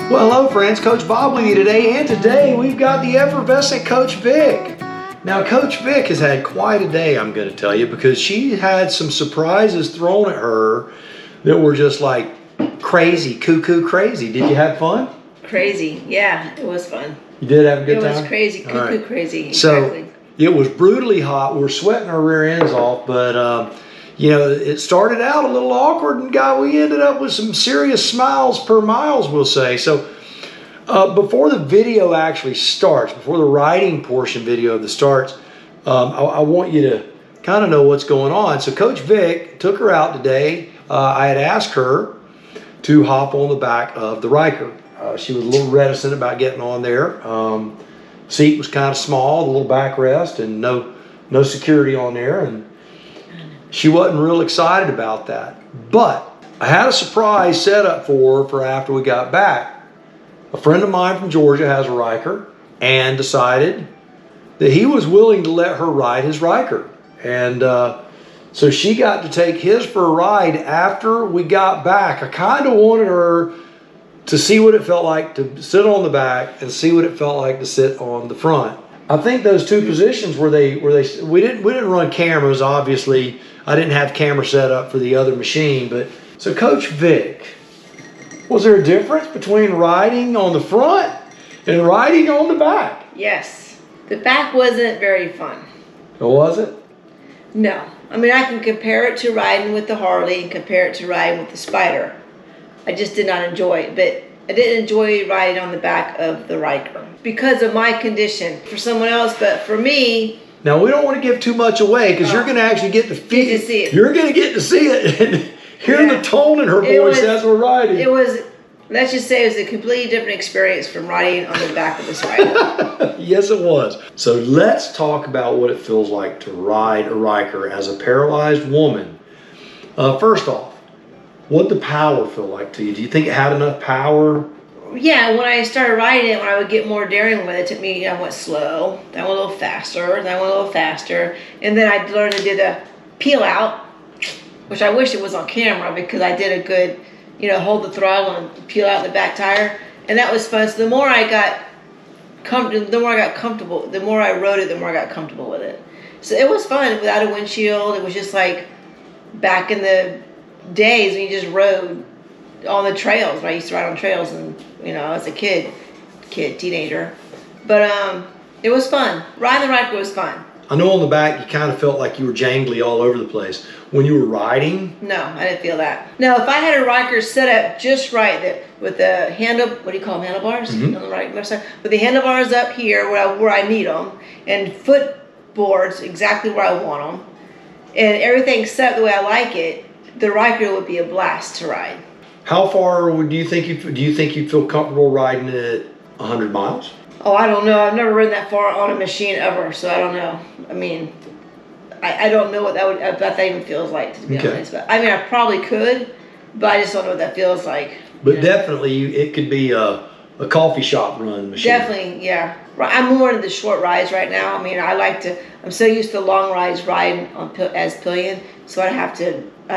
Well, hello friends, Coach Bob with you today, and today we've got the effervescent Coach Vic. Now Coach Vic has had quite a day, I'm going to tell you, because she had some surprises thrown at her that were just like crazy, cuckoo crazy. Did you have fun? Crazy, yeah, it was fun. You did have a good time? It was crazy, cuckoo crazy, So, exactly. it was brutally hot. We were sweating our rear ends off, but you know, it started out a little awkward, and we ended up with some serious smiles per miles, we'll say. So before the video actually starts, before the riding portion video of the starts, I want you to kind of know what's going on. So Coach Vic took her out today. I had asked her to hop on the back of the Riker. She was a little reticent about getting on there. Seat was kind of small, a little backrest, and no security on there, and she wasn't real excited about that. But I had a surprise set up for her for after we got back. A friend of mine from Georgia has a Riker and decided that he was willing to let her ride his Riker. And so she got to take his for a ride after we got back. I kind of wanted her to see what it felt like to sit on the back and see what it felt like to sit on the front. I think those two positions we didn't run cameras, obviously. I didn't have camera set up for the other machine, but so Coach Vic, was there a difference between riding on the front and riding on the back? Yes, the back wasn't very fun. Or was it? No, I mean I can compare it to riding with the Harley and compare it to riding with the Spyder. I just did not enjoy it, but I didn't enjoy riding on the back of the Riker because of my condition. For someone else, but for me. Now we don't want to give too much away because you're going to actually get to see it. You're going to get to see it and hear the tone in her voice as we're riding. It was, let's just say, it was a completely different experience from riding on the back of the Spyder. Yes, it was. So let's talk about what it feels like to ride a Riker as a paralyzed woman. First off, what'd the power feel like to you? Do you think it had enough power? Yeah, when I started riding it, when I would get more daring with it, it took me, I went slow, then I went a little faster, then I went a little faster, and then I learned to do the peel out, which I wish it was on camera because I did a good, hold the throttle and peel out the back tire, and that was fun. So the more I got comfortable, the more I rode it, the more I got comfortable with it. So it was fun without a windshield. It was just like back in the days when you just rode on the trails. I used to ride on trails, and as a teenager, but it was fun. Riding the Riker was fun. I know on the back you kind of felt like you were jangly all over the place when you were riding. No, I didn't feel that. No, if I had a Riker set up just right, with the what do you call them, handlebars? Mm-hmm. On the right left side, with the handlebars up here where I need them, and foot boards exactly where I want them, and everything set up the way I like it, the Riker would be a blast to ride. How far do you think you'd feel comfortable riding it 100 miles? Oh, I don't know. I've never ridden that far on a machine ever, so I don't know. I mean, I don't know what that even feels like, to be honest. But I mean, I probably could, but I just don't know what that feels like. But definitely, it could be a coffee shop run machine. Definitely, yeah. I'm more into the short rides right now. I mean, I'm so used to long rides riding as Pillion, so I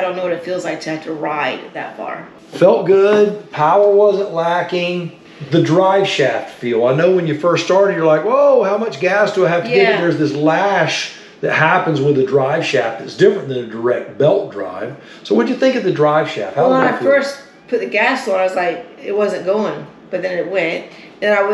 don't know what it feels like to have to ride that far. Felt good, power wasn't lacking. The drive shaft feel. I know when you first started, you're like, whoa, how much gas do I have to get in? There's this lash that happens with the drive shaft that's different than a direct belt drive. So what'd you think of the drive shaft? Well, when I first put the gas on, I was like, it wasn't going, but then it went. And it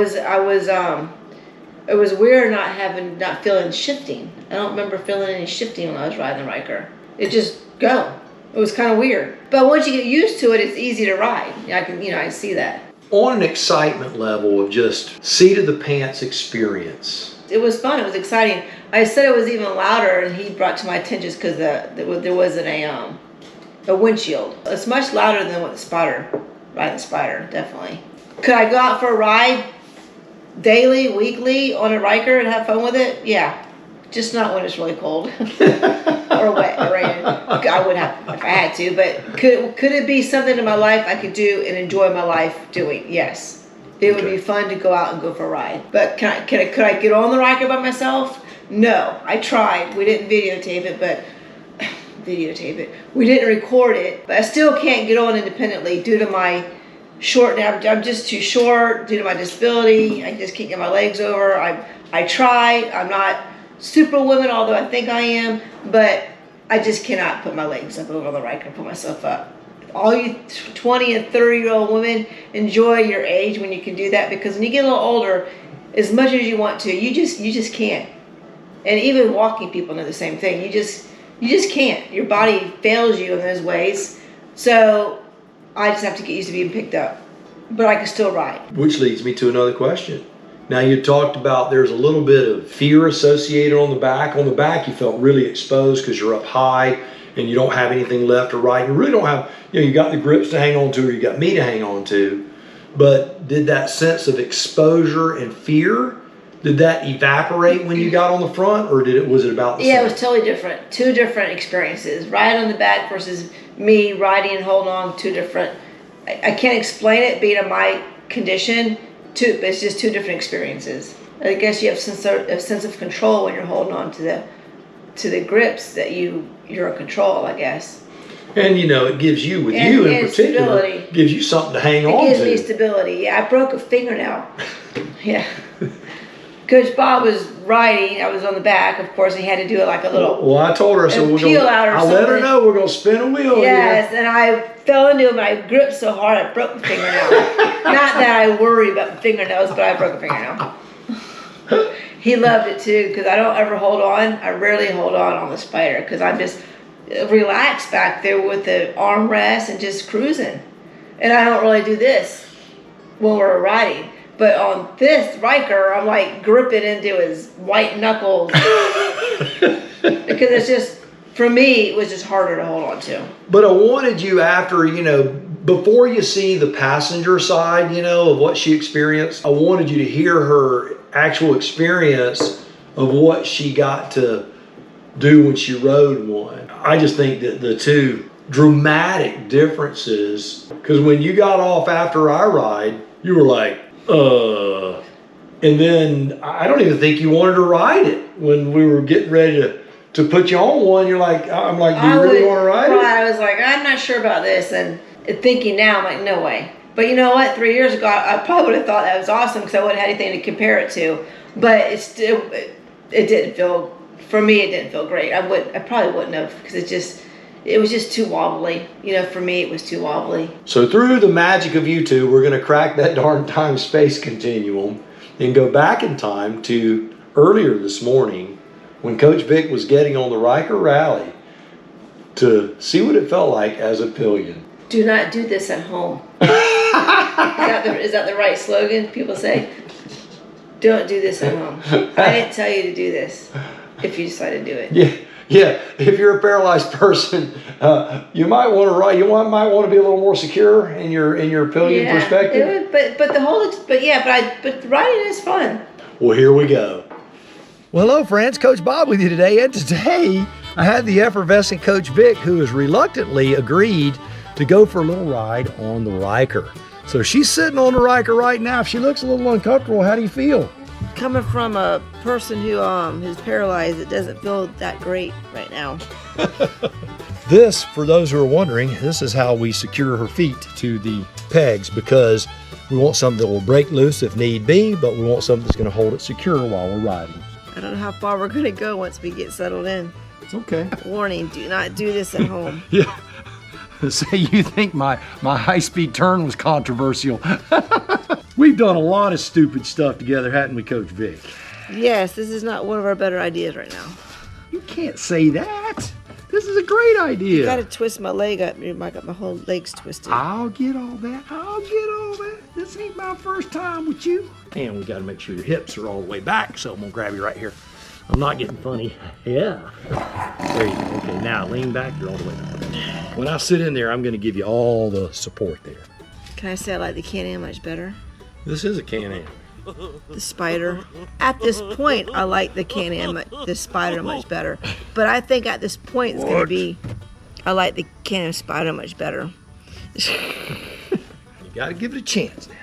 was weird not feeling shifting. I don't remember feeling any shifting when I was riding the Riker. It just go. It was kind of weird. But once you get used to it, it's easy to ride. I see that. On an excitement level of just seat of the pants experience. It was fun. It was exciting. I said it was even louder, and he brought to my attention because there wasn't a windshield. It's much louder than what the Spyder, riding the Spyder, definitely. Could I go out for a ride daily, weekly on a Riker and have fun with it? Yeah. Just not when it's really cold or wet or raining. I would have if I had to, but could it be something in my life I could do and enjoy my life doing? Yes, it would be fun to go out and go for a ride. But could I get on the Riker by myself? No, I tried. We didn't videotape it. We didn't record it, but I still can't get on independently due to my short now. I'm just too short due to my disability. I just can't get my legs over. I try. I'm not superwoman, although I think I am, but I just cannot put my legs up over the Riker and put myself up. All you 20 and 30-year-old women, enjoy your age when you can do that, because when you get a little older, as much as you want to, you just can't. And even walking people know the same thing. You just can't. Your body fails you in those ways. So I just have to get used to being picked up. But I can still ride. Which leads me to another question. Now, you talked about there's a little bit of fear associated on the back. On the back, you felt really exposed because you're up high and you don't have anything left or right. You really don't have, you got the grips to hang on to, or you got me to hang on to. But did that sense of exposure and fear, did that evaporate when you got on the front, or was it about the same? Yeah, it was totally different. Two different experiences. Riding on the back versus me riding and holding on, two different. I can't explain it being in my condition, but it's just two different experiences. I guess you have a sense of control when you're holding on to the grips that you're in control, I guess. And it gives you, with you in particular, stability. Gives you something to hang on to. It gives me stability. Yeah, I broke a fingernail. Yeah. Coach Bob was riding. I was on the back, of course. He had to do it like a little. Well, I told her, so I let her know we're gonna spin a wheel. Yes, and I fell into it. I gripped so hard I broke the fingernail. Not that I worry about the fingernails, but I broke a fingernail. He loved it too, because I don't ever hold on. I rarely hold on the Spyder, because I'm just relaxed back there with the armrest and just cruising. And I don't really do this when we're riding. But on this Riker, I'm like gripping into his white knuckles. Because it's just, for me, it was just harder to hold on to. But I wanted you after, before you see the passenger side, of what she experienced, I wanted you to hear her actual experience of what she got to do when she rode one. I just think that the two dramatic differences, because when you got off after our ride, you were like, and then I don't even think you wanted to ride it when we were getting ready to put you on one. You're like, I'm like, do you really want to ride it? I was like, I'm not sure about this. And thinking now, I'm like, no way. But you know what? 3 years ago, I probably would have thought that was awesome, because I wouldn't have anything to compare it to. But it didn't feel, for me, it didn't feel great. I probably wouldn't have, because it was just too wobbly. For me, it was too wobbly. So through the magic of you two, we're going to crack that darn time-space continuum and go back in time to earlier this morning when Coach Vic was getting on the Ryker Rally to see what it felt like as a pillion. Do not do this at home. Is that the right slogan people say? Don't do this at home. I didn't tell you to do this if you decide to do it. Yeah, if you're a paralyzed person, you might want to ride. You might want to be a little more secure in your pillion perspective. But riding is fun. Well, here we go. Well, hello, friends. Coach Bob with you today, and today I had the effervescent Coach Vic, who has reluctantly agreed to go for a little ride on the Riker. So she's sitting on the Riker right now. If she looks a little uncomfortable, how do you feel? Coming from a person who is paralyzed, it doesn't feel that great right now. This, for those who are wondering, this is how we secure her feet to the pegs, because we want something that will break loose if need be, but we want something that's going to hold it secure while we're riding. I don't know how far we're going to go once we get settled in. It's okay. Warning, do not do this at home. Yeah. Say you think my high-speed turn was controversial. We've done a lot of stupid stuff together, hadn't we, Coach Vic? Yes, this is not one of our better ideas right now. You can't say that. This is a great idea. You got to twist my leg up. I got my whole legs twisted. I'll get all that. This ain't my first time with you. And we got to make sure your hips are all the way back, so I'm going to grab you right here. I'm not getting funny. Yeah. There you go. Okay, now lean back. You're all the way back. When I sit in there, I'm going to give you all the support there. Can I say I like the Can-Am much better? This is a Can-Am. The Spyder. At this point, I like the Can-Am, the Spyder much better. But I think at this point, it's going to be, I like the Can-Am Spyder much better. You got to give it a chance now.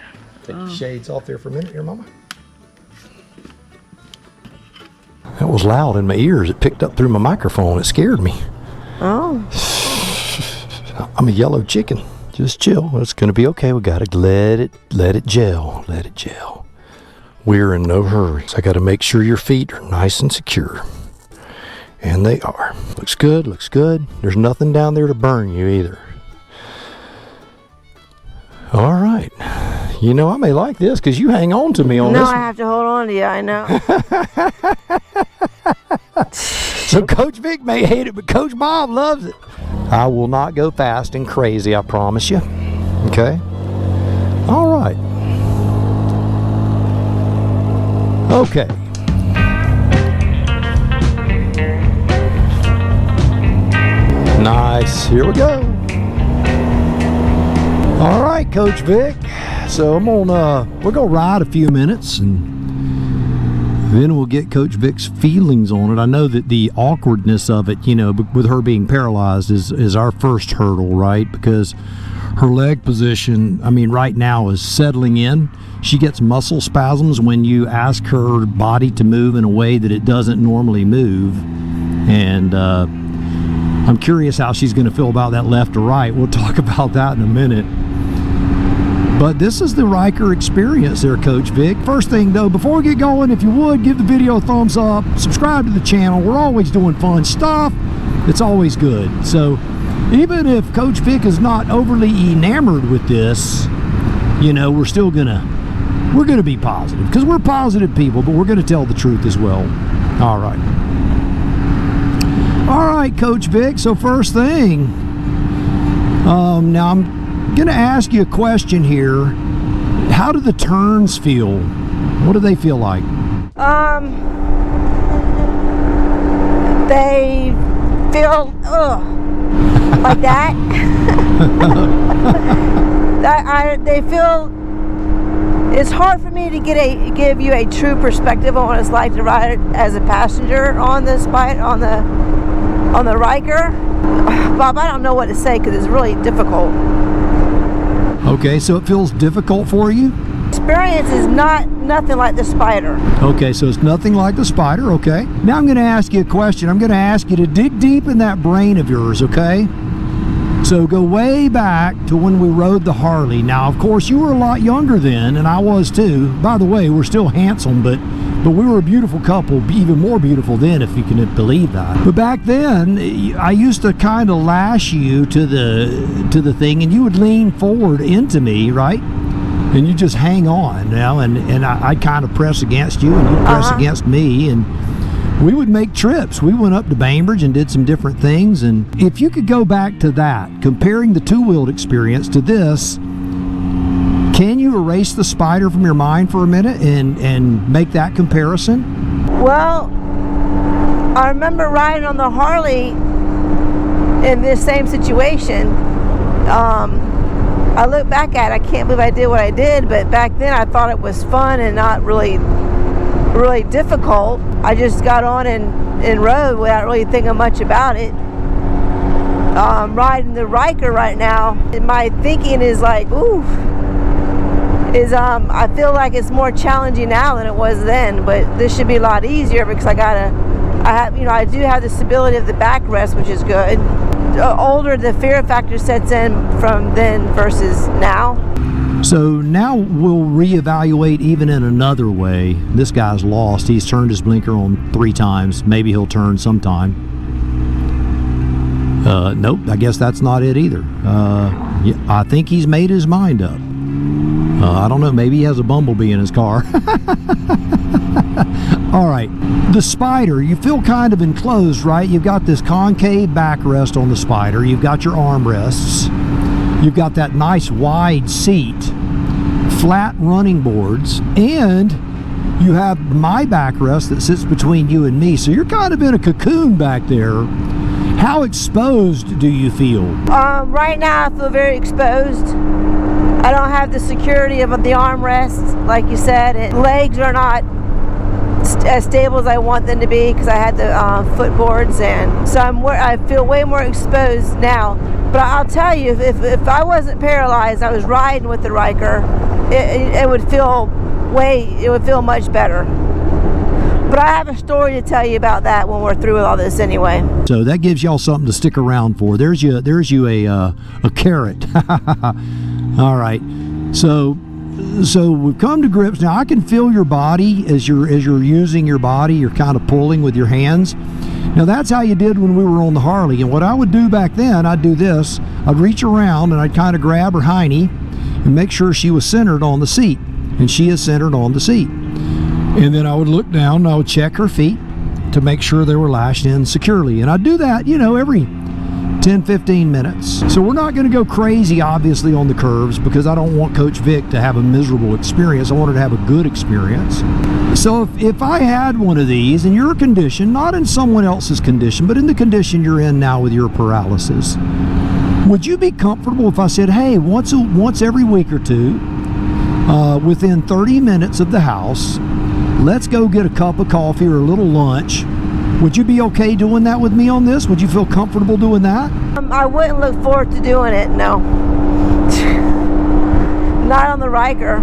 Take the shades off there for a minute here, Mama. That was loud in my ears. It picked up through my microphone. It scared me. Oh. I'm a yellow chicken. Just chill. It's gonna be okay. We gotta let it gel. Let it gel. We're in no hurry. So I gotta make sure your feet are nice and secure. And they are. Looks good, looks good. There's nothing down there to burn you either. All right. You know, I may like this because you hang on to me on this. No, I have to hold on to you, I know. So Coach Vic may hate it, but Coach Bob loves it. I will not go fast and crazy, I promise you. Okay? All right. Okay. Nice. Here we go. All right, Coach Vic. So we're gonna ride a few minutes and then we'll get Coach Vic's feelings on it. I know that the awkwardness of it, you know, with her being paralyzed is our first hurdle, right? Because her leg position, I mean, right now is settling in. She gets muscle spasms when you ask her body to move in a way that it doesn't normally move. And I'm curious how she's going to feel about that left or right. We'll talk about that in a minute. But this is the Riker experience there, Coach Vic. First thing though, before we get going, if you would, give the video a thumbs up, subscribe to the channel. We're always doing fun stuff. It's always good. So even if Coach Vic is not overly enamored with this, you know, we're gonna be positive because we're positive people, but we're gonna tell the truth as well. All right, Coach Vic. So first thing, now I'm gonna ask you a question here. How do the turns feel? What do they feel like? They feel like that. They feel. It's hard for me to give you a true perspective on what it's like to ride as a passenger on the on the Riker. Bob, I don't know what to say because it's really difficult. Okay, so it feels difficult for you? Experience is nothing like the Spyder. Okay, so it's nothing like the Spyder, okay. Now I'm going to ask you a question. I'm going to ask you to dig deep in that brain of yours, okay? So go way back to when we rode the Harley. Now, of course, you were a lot younger then, and I was too. By the way, we're still handsome, but we were a beautiful couple, even more beautiful then, if you can believe that. But back then, I used to kind of lash you to the thing, and you would lean forward into me, right? And you just hang on now, and I'd kind of press against you, and you'd press against me, and we would make trips. We went up to Bainbridge and did some different things, and if you could go back to that, comparing the two-wheeled experience to this, can you erase the Spyder from your mind for a minute and make that comparison? Well, I remember riding on the Harley in this same situation. I look back at it, I can't believe I did what I did, but back then I thought it was fun and not really difficult. I just got on and rode without really thinking much about it. Riding the Riker right now, my thinking is like, ooh, I feel like it's more challenging now than it was then, but this should be a lot easier because I do have the stability of the backrest, which is good. Older, the fear factor sets in from then versus now. So now we'll reevaluate even in another way. This guy's lost. He's turned his blinker on 3 times. Maybe he'll turn sometime. Nope, I guess that's not it either. Yeah, I think he's made his mind up. I don't know, maybe he has a bumblebee in his car. All right, the Spyder, you feel kind of enclosed, right? You've got this concave backrest on the Spyder. You've got your armrests. You've got that nice wide seat, flat running boards, and you have my backrest that sits between you and me. So you're kind of in a cocoon back there. How exposed do you feel? Right now I feel very exposed. I don't have the security of the armrests, like you said, and legs are not as stable as I want them to be because I had the footboards, and so I feel way more exposed now. But I'll tell you, if I wasn't paralyzed, I was riding with the Riker, it would feel much better. But I have a story to tell you about that when we're through with all this anyway. So that gives y'all something to stick around for. There's you a carrot. All right. So we've come to grips. Now I can feel your body as you're using your body. You're kind of pulling with your hands. Now that's how you did when we were on the Harley. And what I would do back then, I'd do this. I'd reach around and I'd kind of grab her hiney and make sure she was centered on the seat. And she is centered on the seat. And then I would look down and I would check her feet to make sure they were lashed in securely. And I'd do that, you know, every 10-15 minutes. So we're not going to go crazy, obviously, on the curves because I don't want Coach Vic to have a miserable experience. I want her to have a good experience. So if I had one of these in your condition, not in someone else's condition, but in the condition you're in now with your paralysis, would you be comfortable if I said, hey, once every week or two, within 30 minutes of the house, let's go get a cup of coffee or a little lunch? Would you be okay doing that with me on this? Would you feel comfortable doing that? I wouldn't look forward to doing it, no. Not on the Riker.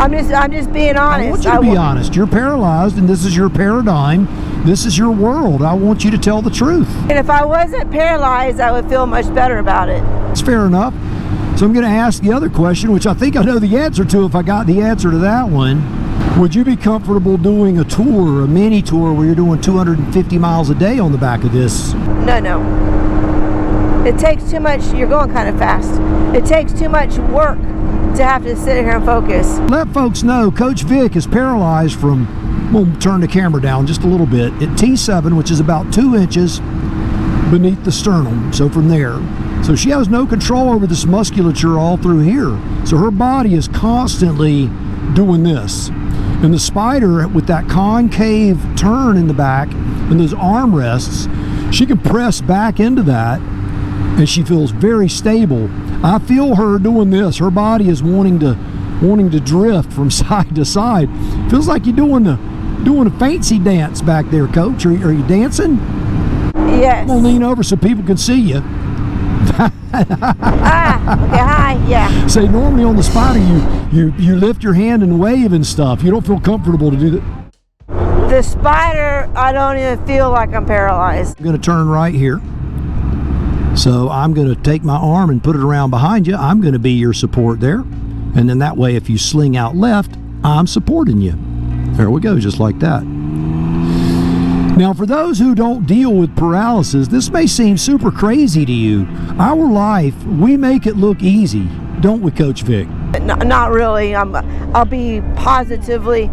I'm just being honest. I want you to be honest. You're paralyzed and this is your paradigm. This is your world. I want you to tell the truth. And if I wasn't paralyzed, I would feel much better about it. It's fair enough. So I'm going to ask the other question, which I think I know the answer to if I got the answer to that one. Would you be comfortable doing a tour, a mini tour, where you're doing 250 miles a day on the back of this? No. It takes too much. You're going kind of fast. It takes too much work to have to sit here and focus. Let folks know Coach Vic is paralyzed from, we'll turn the camera down just a little bit, at T7, which is about 2 inches beneath the sternum. So from there. So she has no control over this musculature all through here. So her body is constantly doing this. And the Spyder, with that concave turn in the back and those armrests, she can press back into that and she feels very stable. I feel her doing this. Her body is wanting to drift from side to side. Feels like you're doing a fancy dance back there, Coach. Are you dancing? Yes. I'm gonna lean over so people can see you. Okay, hi, yeah. Say normally on the Spyder you lift your hand and wave and stuff. You don't feel comfortable to do that. The Spyder, I don't even feel like I'm paralyzed. I'm gonna turn right here. So I'm gonna take my arm and put it around behind you. I'm gonna be your support there. And then that way if you sling out left, I'm supporting you. There we go, just like that. Now, for those who don't deal with paralysis, this may seem super crazy to you. Our life, we make it look easy, don't we, Coach Vic? Not really. I'll be positively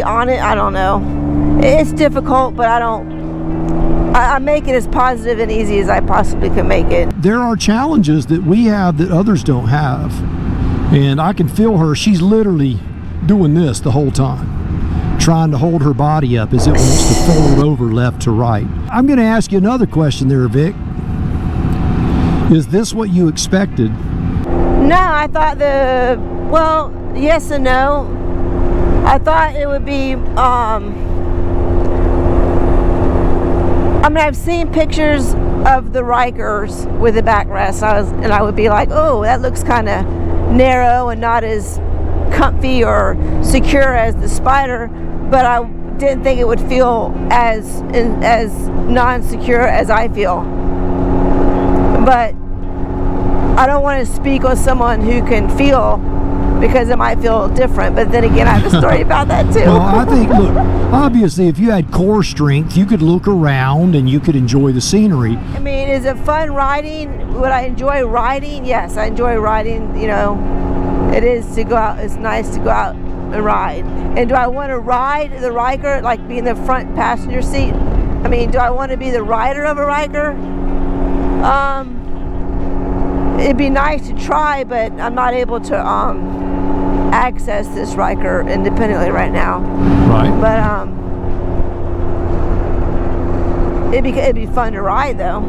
on it. I don't know. It's difficult, but I make it as positive and easy as I possibly can make it. There are challenges that we have that others don't have. And I can feel her. She's literally doing this the whole time, trying to hold her body up as it wants to fold over left to right. I'm going to ask you another question there, Vic. Is this what you expected? No, I thought well, yes and no. I thought it would be, I mean, I've seen pictures of the Rikers with the backrest, and I would be like, oh, that looks kind of narrow and not as comfy or secure as the Spyder, but I didn't think it would feel as non-secure as I feel. But I don't want to speak on someone who can feel, because it might feel different. But then again, I have a story about that too. Well, I think, look, obviously if you had core strength, you could look around and you could enjoy the scenery. I mean, is it fun riding? Would I enjoy riding? Yes, I enjoy riding, you know. It is to go out. It's nice to go out and ride. And do I want to ride the Riker, like be in the front passenger seat? I mean, do I want to be the rider of a Riker? It'd be nice to try, but I'm not able to access this Riker independently right now. Right. But it'd be fun to ride though.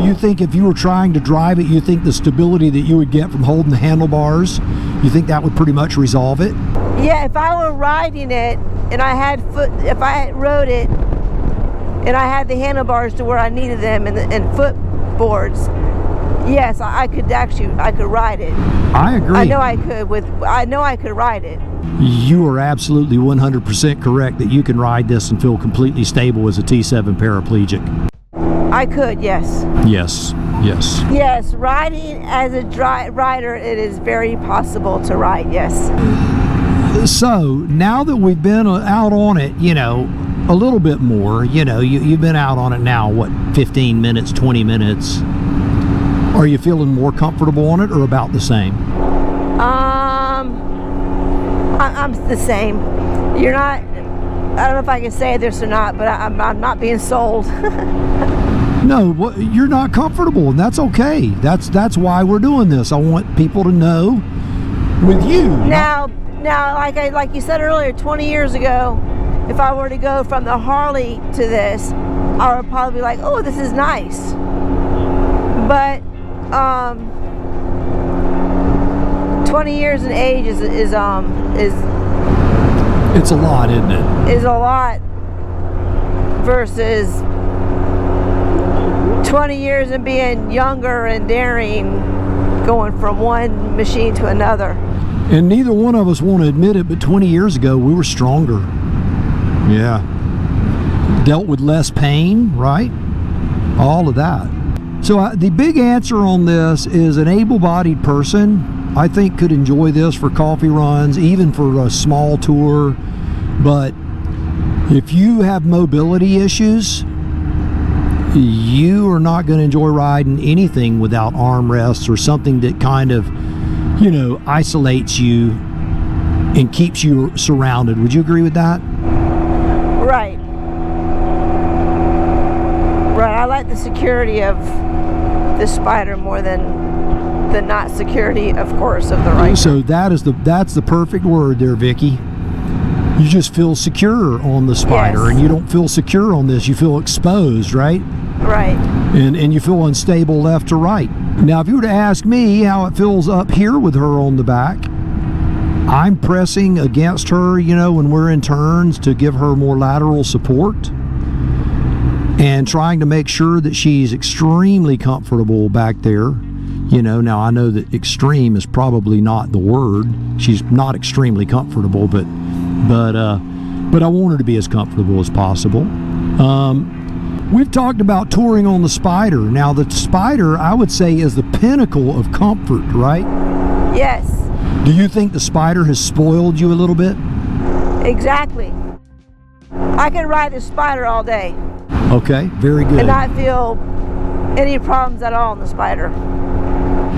You think if you were trying to drive it, you think the stability that you would get from holding the handlebars, you think that would pretty much resolve it? Yeah, if I were riding it and if I rode it and I had the handlebars to where I needed them and foot boards, Yes, I could ride it. I agree. I know I could ride it. You are absolutely 100% correct that you can ride this and feel completely stable as a T7 paraplegic. I could, yes. Yes, yes. Yes, riding as a rider, it is very possible to ride, yes. So, now that we've been out on it, you know, a little bit more, you know, you've been out on it now, what, 15 minutes, 20 minutes? Are you feeling more comfortable on it or about the same? I'm the same. You're not, I don't know if I can say this or not, but I'm not being sold. No, you're not comfortable, and that's okay. That's why we're doing this. I want people to know with you. Now, like you said earlier, 20 years ago, if I were to go from the Harley to this, I would probably be like, oh, this is nice. But 20 years in age is it's a lot, isn't it? Is a lot versus 20 years and being younger and daring, going from one machine to another. And neither one of us want to admit it, but 20 years ago we were stronger. Yeah. Dealt with less pain, right? All of that. So the big answer on this is an able-bodied person, I think, could enjoy this for coffee runs, even for a small tour. But if you have mobility issues, you are not going to enjoy riding anything without armrests or something that kind of, you know, isolates you and keeps you surrounded. Would you agree with that? Right. Right. I like the security of the Spyder more than the not security, of course, of the Riker. So that's the perfect word there, Vicky. You just feel secure on the Spyder, yes. And you don't feel secure on this. You feel exposed, right? Right. And you feel unstable left to right. Now, if you were to ask me how it feels up here with her on the back, I'm pressing against her, you know, when we're in turns to give her more lateral support and trying to make sure that she's extremely comfortable back there. You know, now I know that extreme is probably not the word. She's not extremely comfortable, but I want her to be as comfortable as possible. We've talked about touring on the Spyder. Now, the Spyder, I would say, is the pinnacle of comfort, right? Yes. Do you think the Spyder has spoiled you a little bit? Exactly. I can ride the Spyder all day. Okay, very good. And not feel any problems at all in the Spyder.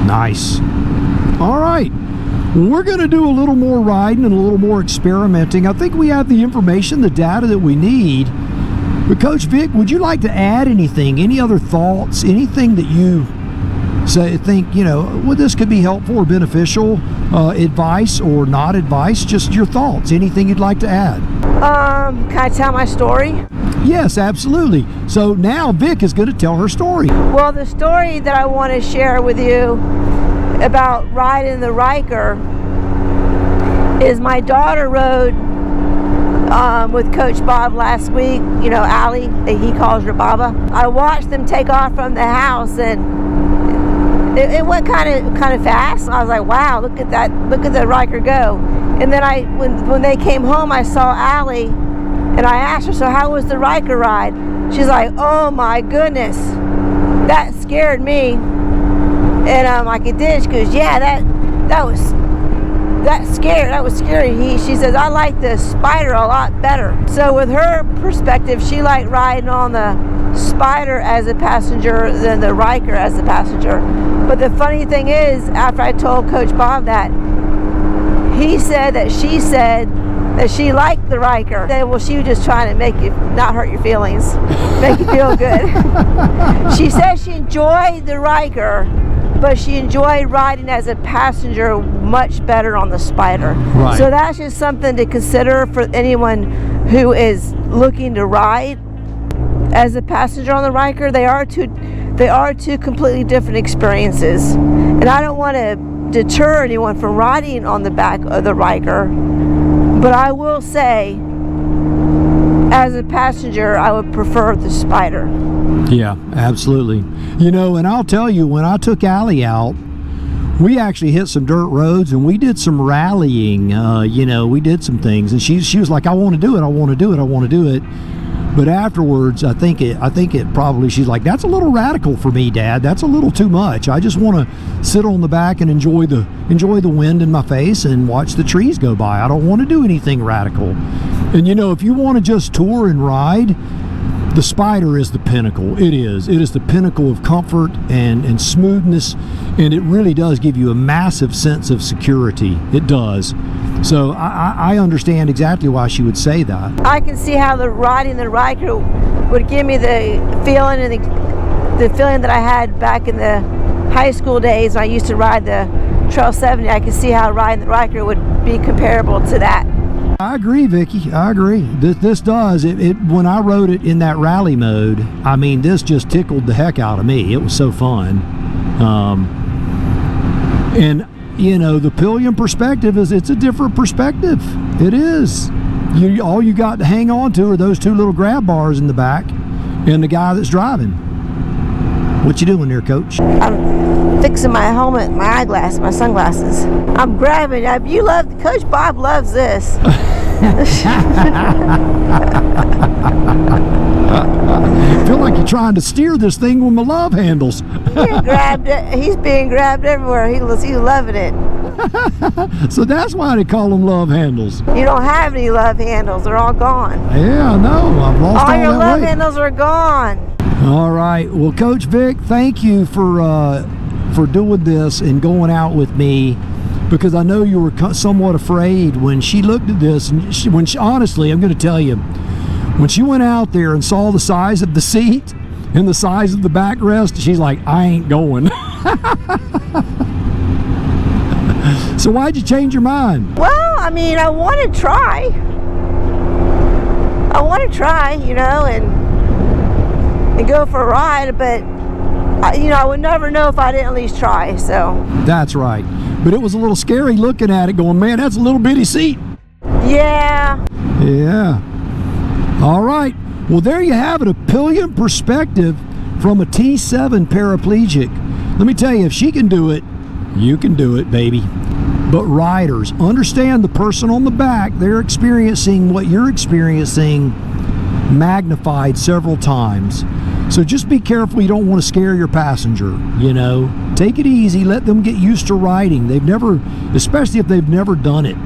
Nice. All right. We're going to do a little more riding and a little more experimenting. I think we have the information, the data that we need. But Coach Vic, would you like to add anything? Any other thoughts? Anything that you think, you know, well, this could be helpful or beneficial, advice or not advice? Just your thoughts. Anything you'd like to add? Can I tell my story? Yes, absolutely. So now Vic is going to tell her story. Well, the story that I want to share with you about riding the Riker is my daughter rode with Coach Bob last week, you know, Allie, he calls her Baba. I watched them take off from the house, and it went kind of fast. I was like, wow, look at the Riker go. And then when they came home, I saw Allie, and I asked her, so how was the Riker ride? She's like, oh my goodness, that scared me. And I'm like, it did? She goes, yeah, that was scary. She says, I like the Spyder a lot better. So with her perspective, she liked riding on the Spyder as a passenger than the Riker as a passenger. But the funny thing is, after I told Coach Bob that, she said that she liked the Riker. Well, she was just trying to make you not hurt your feelings, make you feel good. She said she enjoyed the Riker, but she enjoyed riding as a passenger much better on the Spyder. Right. So that's just something to consider for anyone who is looking to ride as a passenger on the Riker. They are two completely different experiences. And I don't want to deter anyone from riding on the back of the Riker, but I will say as a passenger, I would prefer the Spyder. Yeah, absolutely. You know, and I'll tell you, when I took Allie out, we actually hit some dirt roads and we did some rallying. You know, we did some things, and she was like, I want to do it, I want to do it, I want to do it. But afterwards, I think it probably, she's like, that's a little radical for me, Dad. That's a little too much. I just want to sit on the back and enjoy the wind in my face and watch the trees go by. I don't want to do anything radical. And you know, if you want to just tour and ride, the Spyder is the pinnacle. It is the pinnacle of comfort and smoothness, and it really does give you a massive sense of security. It does. So I understand exactly why she would say that. I can see how riding the Riker would give me the feeling and the feeling that I had back in the high school days when I used to ride the Trail 70. I can see how riding the Riker would be comparable to that. I agree, Vicky. I agree. This does. When I rode it in that rally mode, I mean, this just tickled the heck out of me. It was so fun. And, you know, the Pillion perspective it's a different perspective. It is. All you got to hang on to are those two little grab bars in the back and the guy that's driving. What you doing there, Coach? I'm fixing my helmet, my eyeglasses, my sunglasses. I'm grabbing it. You love, Coach Bob loves this. I feel like you're trying to steer this thing with my love handles. He's being grabbed everywhere. He's loving it. So that's why they call them love handles. You don't have any love handles. They're all gone. Yeah, I know. I've lost all your that love weight. handles are gone. All right. Well, Coach Vic, thank you for doing this and going out with me, because I know you were somewhat afraid when she looked at this. And honestly, I'm going to tell you, when she went out there and saw the size of the seat and the size of the backrest, she's like, I ain't going. So why'd you change your mind? Well, I mean, I want to try, you know, and go for a ride, but you know, I would never know if I didn't at least try. So that's right. But it was a little scary looking at it, going, man, that's a little bitty seat. Yeah. All right. Well, there you have it, a Pillion perspective from a T7 paraplegic. Let me tell you, if she can do it, you can do it, baby. But riders, understand the person on the back, they're experiencing what you're experiencing magnified several times. So just be careful. You don't want to scare your passenger, you know. Take it easy. Let them get used to riding. Especially if they've never done it.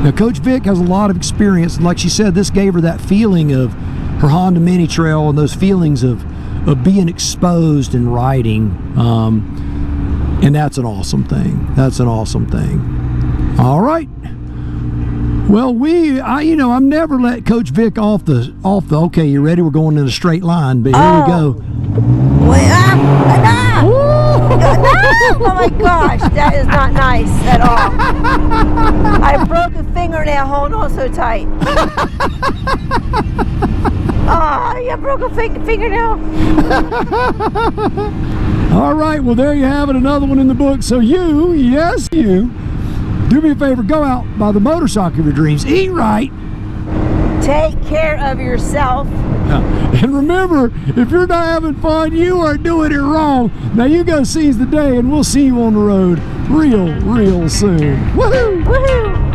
Now, Coach Vic has a lot of experience. And like she said, this gave her that feeling of her Honda Mini Trail and those feelings of being exposed and riding. And that's an awesome thing. That's an awesome thing. All right. Well, I've never let Coach Vic off the. Okay, you ready? We're going in a straight line, but here we go. Wait, oh my gosh, that is not nice at all. I broke a fingernail holding on so tight. Oh, I broke a fingernail. All right, well, there you have it, another one in the book. So you, yes, you, do me a favor, go out, buy the motorcycle of your dreams, eat right. Take care of yourself. And remember, if you're not having fun, you are doing it wrong. Now you go seize the day, and we'll see you on the road real soon. Woohoo! Woohoo!